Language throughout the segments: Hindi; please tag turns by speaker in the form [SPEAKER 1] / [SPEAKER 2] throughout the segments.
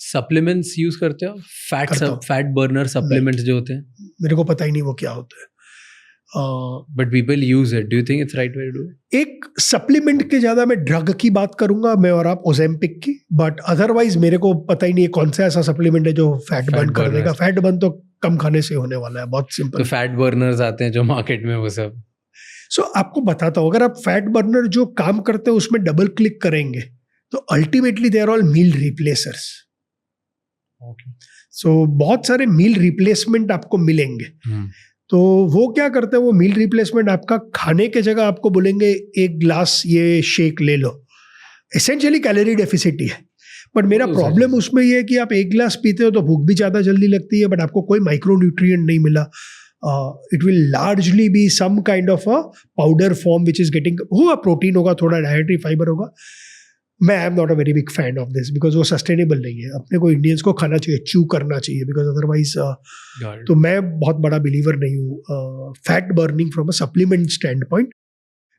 [SPEAKER 1] सप्लीमेंट्स यूज करते हो?
[SPEAKER 2] करता हूँ।
[SPEAKER 1] फैट बर्नर सप्लीमेंट्स जो होते हैं?
[SPEAKER 2] मेरे को पता ही नहीं वो क्या होता है।
[SPEAKER 1] But people use it, do you think it's right way to do it?
[SPEAKER 2] एक सप्लीमेंट के ज्यादा मैं ड्रग की बात करूंगा, मैं और आप ओजेम्पिक की, बट अदरवाइज मेरे को पता ही नहीं है कौन सा ऐसा सप्लीमेंट है जो फैट बर्न कर देगा। फैट बर्न तो कम खाने से होने वाला है, बहुत सिंपल।
[SPEAKER 1] तो फैट बर्नर्स आते हैं जो मार्केट में, वो सब।
[SPEAKER 2] सो आपको बताता हूँ, अगर आप फैट बर्नर जो काम करते हैं उसमें डबल क्लिक करेंगे तो अल्टीमेटली दे आर ऑल मील रिप्लेसर्स। सो बहुत सारे मील रिप्लेसमेंट आपको मिलेंगे। तो वो क्या करते हैं, वो मील रिप्लेसमेंट आपका खाने के जगह आपको बोलेंगे एक ग्लास ये शेक ले लो, एसेंशियली कैलोरी डेफिसिट ही है। बट मेरा प्रॉब्लम उसमें ये है कि आप एक ग्लास पीते हो तो भूख भी ज़्यादा जल्दी लगती है, बट आपको कोई माइक्रो न्यूट्रिएंट नहीं मिला। It will largely be some kind of a powder form which is getting, होगा प्रोटीन होगा, थोड़ा डायट्री फाइबर होगा। मैं I am not a very big fan of this because वो सस्टेनेबल नहीं है। अपने को इंडियंस को खाना चाहिए, च्यू करना चाहिए, बिकॉज अदरवाइज तो मैं बहुत बड़ा बिलीवर नहीं हूँ fat burning from a supplement stand point.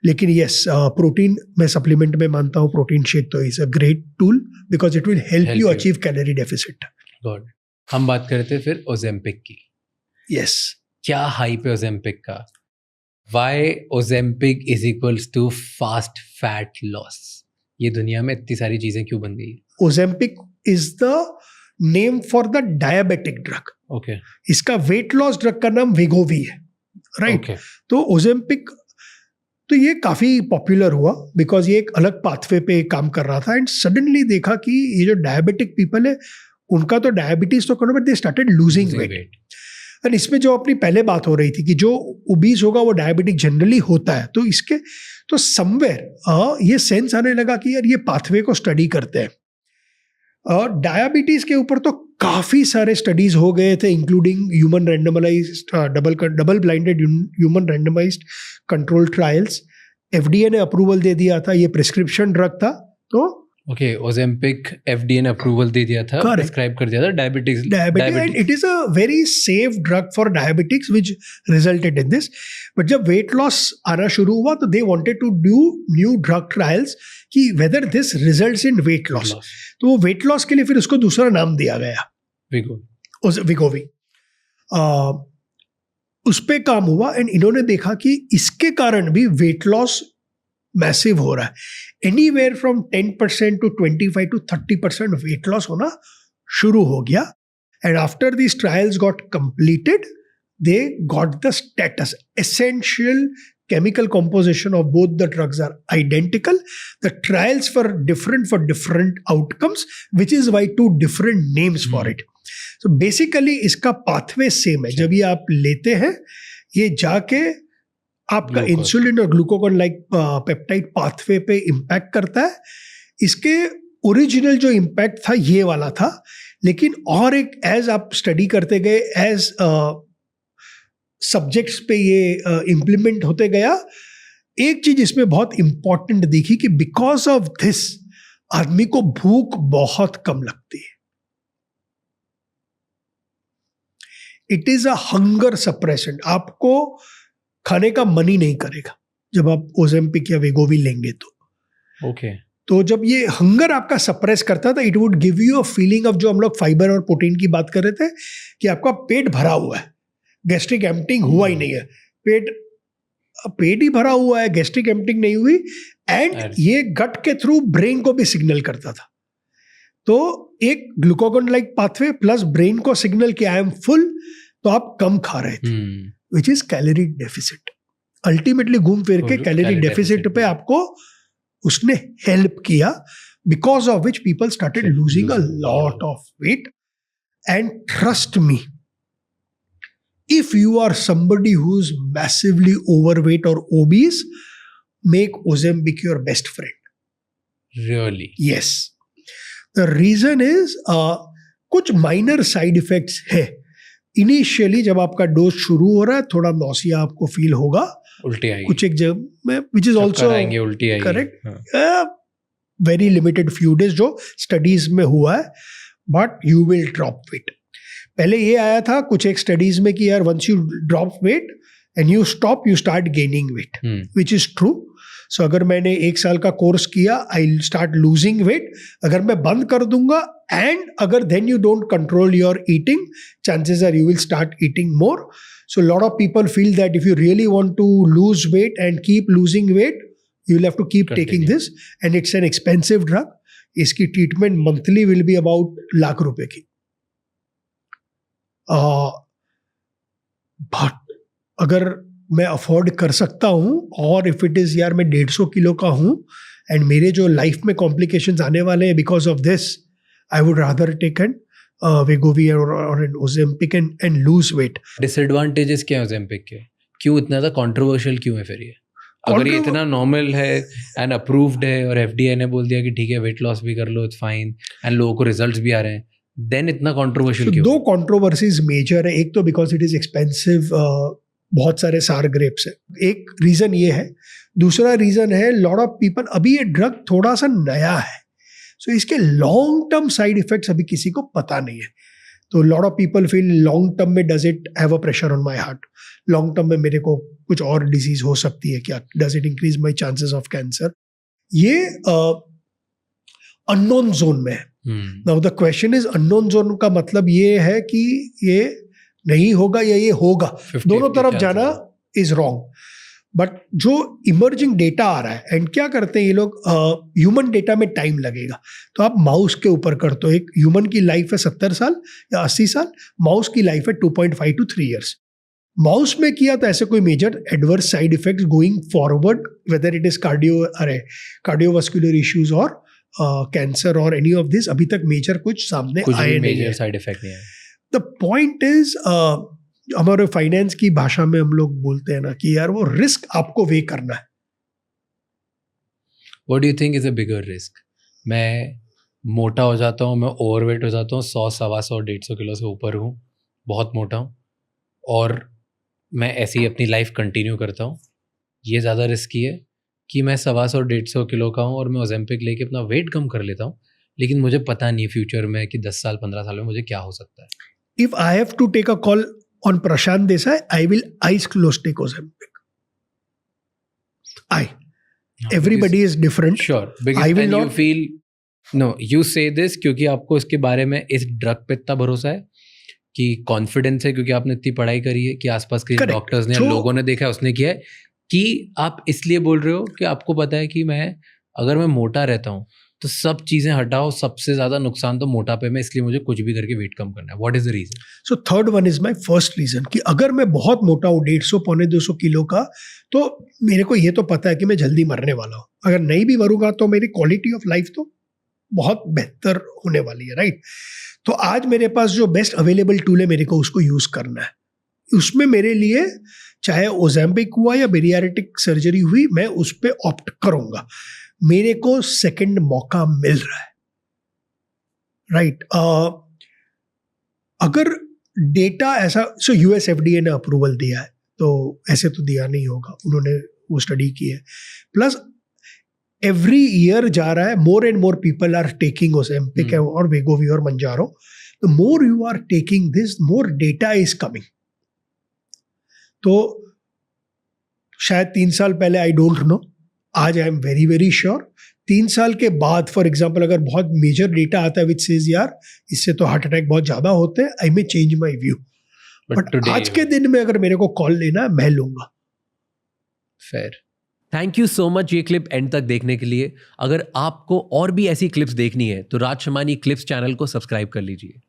[SPEAKER 2] लेकिन यस, प्रोटीन मैं सप्लीमेंट में मानता हूँ। प्रोटीन शेक तो is a great tool because it will help you achieve calorie deficit.
[SPEAKER 1] God. हम बात करते हैं फिर ओजेम्पिक की।
[SPEAKER 2] यस,
[SPEAKER 1] क्या हाइप है ओजेम्पिक का? Why Ozempic is equals to fast fat loss? ये दुनिया में इतनी सारी चीजें क्यों बन गई?
[SPEAKER 2] Ozempic is the name for the diabetic drug.
[SPEAKER 1] Okay.
[SPEAKER 2] इसका वेट लॉस ड्रग का नाम वेगोवी है, राइट?
[SPEAKER 1] Okay.
[SPEAKER 2] तो ओजेम्पिक तो ये काफी पॉपुलर हुआ बिकॉज ये एक अलग पाथवे पे काम कर रहा था, एंड सडनली देखा कि ये जो डायबिटिक पीपल है उनका तो डायबिटीज तो करो, but they started losing weight. And इसमें जो अपनी पहले बात हो रही थी कि जो ओबीज होगा वो डायबिटिक जनरली होता है, तो इसके तो समवेयर ये सेंस आने लगा कि यार ये पाथवे को स्टडी करते हैं। डायबिटीज के ऊपर तो काफी सारे स्टडीज हो गए थे, including human randomised double blinded human randomised control trials. FDA ने अप्रूवल दे दिया था, ये प्रिस्क्रिप्शन ड्रग था। तो
[SPEAKER 1] ओके, ओजेम्पिक एफडीए ने अप्रूवल दे दिया था, प्रिस्क्राइब कर दिया था diabetics.
[SPEAKER 2] And it is a very safe drug for diabetics which resulted in this. But जब वेट लॉस आना शुरू हुआ तो they wanted to do new drug trials कि whether this results in weight loss. तो वो वेट लॉस के लिए फिर उसको दूसरा नाम दिया गया, विगोवी। उस पे काम हुआ एंड इन्होंने देखा कि इसके कारण भी वेट लॉस मैसिव हो रहा है। Anywhere from 10% to 25 to 30% weight loss होना शुरू हो गया। And after these trials got completed, they got the status. Essential chemical composition of both the drugs are identical. The trials for different outcomes, which is why two different names for it. So basically इसका pathway same है। जब ये आप लेते हैं, ये जाके आपका इंसुलिन और ग्लूकागॉन लाइक पेप्टाइड पाथवे पे इम्पैक्ट करता है। इसके ओरिजिनल जो इम्पैक्ट था ये वाला था, लेकिन और एक एज आप स्टडी करते गए, एज सब्जेक्ट्स पे ये इम्प्लीमेंट होते गया, एक चीज इसमें बहुत इंपॉर्टेंट दिखी कि बिकॉज ऑफ दिस आदमी को भूख बहुत कम लगती है। It is a hunger suppressant. आपको खाने का मन ही नहीं करेगा जब आप ओजेम्पिक या वेगोवी लेंगे तो।
[SPEAKER 1] ओके।
[SPEAKER 2] तो जब ये हंगर आपका सप्रेस करता था, it would give you a feeling of, जो हम लोग फाइबर और प्रोटीन की बात कर रहे थे, कि आपका पेट भरा हुआ है, गैस्ट्रिक एम्प्टिंग हुआ ही नहीं है। पेट ही भरा हुआ है, गैस्ट्रिक एम्प्टिंग नहीं हुई। एंड ये गट के थ्रू ब्रेन को भी सिग्नल करता था। तो एक glucagon like pathway plus brain को सिग्नल कि आई एम फुल, तो आप कम खा रहे थे, which is calorie deficit. Ultimately घूम फिर के कैलोरी डेफिसिट पे आपको उसने हेल्प किया, because of which people started losing a lot of weight. And trust me, if you are somebody who's massively overweight or obese, make Ozempic your best friend.
[SPEAKER 1] Really?
[SPEAKER 2] Yes. The reason is कुछ minor side effects है। Initially जब आपका डोज शुरू हो रहा है, थोड़ा नौसिया आपको फील होगा,
[SPEAKER 1] उल्टी आएगी
[SPEAKER 2] कुछ एक जगह में, which is also
[SPEAKER 1] उल्टी आएगी,
[SPEAKER 2] correct. Very limited few days जो स्टडीज में हुआ है, but you will drop weight. पहले ये आया था कुछ एक स्टडीज में कि यार once you drop weight and you stop, you start gaining weight, which is true. So अगर मैंने 1 साल का कोर्स किया, आई स्टार्ट लूजिंग वेट. अगर मैं बंद कर दूंगा एंड अगर then you don't control your eating, chances are you will start eating more. So a lot of people feel that if you really want to lose weight and keep losing weight, you will have to keep taking this, and it's an expensive drug. इसकी treatment monthly will be about lakh रुपए की. But अगर मैं afford कर सकता हूँ और if it is यार मैं 150 किलो का हूँ and मेरे जो life में complications आने वाले हैं because of this, I would rather take an Wegovy or an Ozempic and lose weight.
[SPEAKER 1] Disadvantages क्या है Ozempic के? क्यों इतना ज़्यादा कंट्रोवर्शियल क्यों है फिर ये? अगर ये इतना नॉर्मल है एंड अप्रूव्ड है और FDA ने बोल दिया कि ठीक है वेट लॉस भी कर लो, इट्स फाइन, एंड लोगों को रिजल्ट्स भी आ रहे हैं, देन इतना कंट्रोवर्शियल क्यों?
[SPEAKER 2] 2 कंट्रोवर्सीज मेजर है. एक तो बिकॉज इट इज एक्सपेंसिव, बहुत सारे सार ग्रेप्स है, एक रीजन ये है. दूसरा रीजन है लॉट ऑफ पीपल, अभी ये ड्रग थोड़ा सा नया है, सो इसके लॉन्ग टर्म साइड इफेक्ट्स अभी किसी को पता नहीं है. तो lot of people feel long term में does it have a pressure on my heart, long term में मेरे को कुछ और डिजीज हो सकती है क्या, does it increase my chances of cancer. ये अननोन जोन में है. Now the question is, unknown zone का मतलब ये है कि ये नहीं होगा या ये होगा, दोनों तरफ जाना इज रॉन्ग. बट जो इमर्जिंग डेटा आ रहा है, एंड क्या करते हैं ये लोग, ह्यूमन डेटा में टाइम लगेगा, तो आप माउस के ऊपर करते हो. एक ह्यूमन की लाइफ है 70 साल या 80 साल, माउस की लाइफ है 2.5 to 3 years. माउस में किया तो ऐसे कोई major adverse side effects going forward, whether it is cardiovascular issues और कैंसर और एनी ऑफ दिस, अभी तक मेजर कुछ सामने आए नहीं है.
[SPEAKER 1] साइड इफेक्ट नहीं है.
[SPEAKER 2] द पॉइंट इज, हमारे फाइनेंस की भाषा में हम लोग बोलते हैं ना कि यार वो रिस्क आपको वे करना है.
[SPEAKER 1] What do you think is a bigger risk? मैं मोटा हो जाता हूँ, मैं ओवरवेट हो जाता हूँ, 100, 125, 150 किलो से ऊपर हूँ, बहुत मोटा हूँ, और मैं ऐसे ही अपनी लाइफ कंटिन्यू करता हूँ. ये ज़्यादा रिस्की है कि मैं 125 और 150 किलो का हूँ और मैं ओजेम्पिक लेके अपना वेट कम कर लेता हूँ, लेकिन मुझे पता नहीं फ्यूचर में कि 10 साल 15 साल में मुझे क्या हो सकता है.
[SPEAKER 2] If I have to take a call on Prashant Desai, I will eyes closed take Ozempic. Everybody is different.
[SPEAKER 1] Sure, because
[SPEAKER 2] I will
[SPEAKER 1] and
[SPEAKER 2] not
[SPEAKER 1] you feel, no, you say this क्योंकि आपको इसके बारे में, इस ड्रग पे इतना भरोसा है, कि कॉन्फिडेंस है क्योंकि आपने इतनी पढ़ाई करी है, कि आसपास के डॉक्टर्स ने, लोगों ने देखा है, उसने किया है, कि आप इसलिए बोल रहे हो कि आपको पता है कि अगर मैं मोटा रहता हूँ तो सब चीज़ें हटाओ, सबसे ज़्यादा नुकसान तो मोटापे में, इसलिए मुझे कुछ भी करके वेट कम करना है. What is the reason?
[SPEAKER 2] So third one is my first reason, कि अगर मैं बहुत मोटा हूँ 150 पौने 200 किलो का, तो मेरे को ये तो पता है कि मैं जल्दी मरने वाला हूँ. अगर नहीं भी मरूंगा तो मेरी क्वालिटी ऑफ लाइफ तो बहुत बेहतर होने वाली है, राइट? तो आज मेरे पास जो बेस्ट अवेलेबल टूल है, मेरे को उसको यूज करना है. उसमें मेरे लिए चाहे ओजेम्पिक हुआ या बेरियाट्रिक सर्जरी हुई, मैं उस पर ऑप्ट करूंगा. मेरे को सेकंड मौका मिल रहा है, राइट? अगर डेटा ऐसा, सो यूएस एफडीए ने अप्रूवल दिया है, तो ऐसे तो दिया नहीं होगा, उन्होंने वो स्टडी की है. प्लस एवरी ईयर जा रहा है, more and more people are taking Ozempic और वेगोवी और Mounjaro. The more you are taking this, more data is coming. तो शायद 3 साल पहले, आई डोंट नो, आज I am very very sure 3 साल के बाद, फॉर एग्जाम्पल, अगर बहुत मेजर डेटा आता है विच सेज यार इससे तो हार्ट अटैक बहुत ज्यादा होते हैं, I may change my view. But आज के दिन में अगर मेरे को कॉल लेना है, मैं लूंगा.
[SPEAKER 1] Fair. Thank you so much ये क्लिप एंड तक देखने के लिए. अगर आपको और भी ऐसी क्लिप्स देखनी है तो राज शमानी क्लिप्स चैनल को सब्सक्राइब कर लीजिए.